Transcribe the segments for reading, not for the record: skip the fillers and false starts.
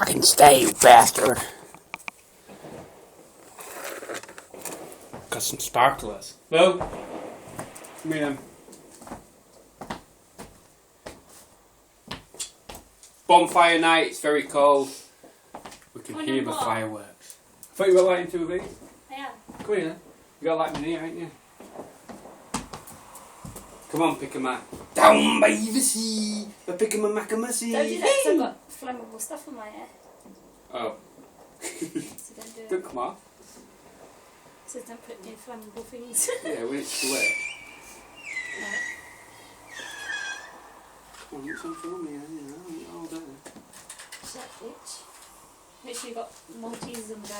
Fucking stay, you bastard. Got some sparklers. No. Come here then. Bonfire night, it's very cold. We can hear the fireworks. I thought you were lighting two of these. I am. Come here then. You got light in here, ain't you? Come on, pick 'em up. Down by the sea. We're picking a macamussy. Don't do that because I've got flammable stuff on my hair. Oh. So don't do it. Don't come off. So don't put in flammable things. Yeah, when it's wet. No. Come on, it's on film here, you know, all day. Shut bitch. Make sure you've got Maltesers on the go.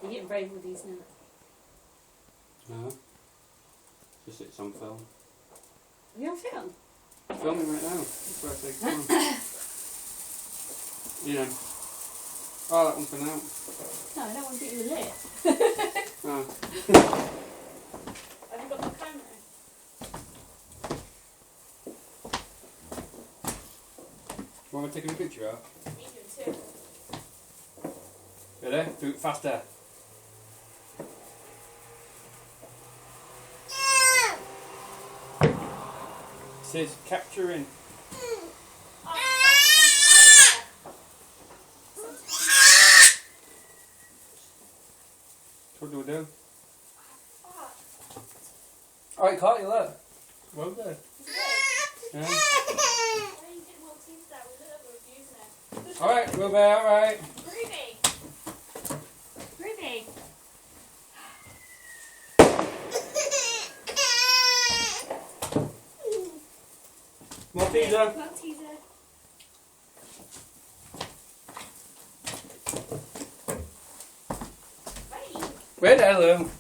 You're getting brave with these now. No. Just it's on film. Are you on film? I'm filming right now. That's where I say come on. You know. Oh, that one's been out. No, I don't want to get you lit. Oh. Have you got my camera? Want me taking a picture out? You do too. Ready? Do it faster. It says capturing. What do we do? Alright, caught you, look. Well done. Yeah. Alright, we'll be alright. Ruby! Ruby! Malteser. Malteser. Where the hell are you?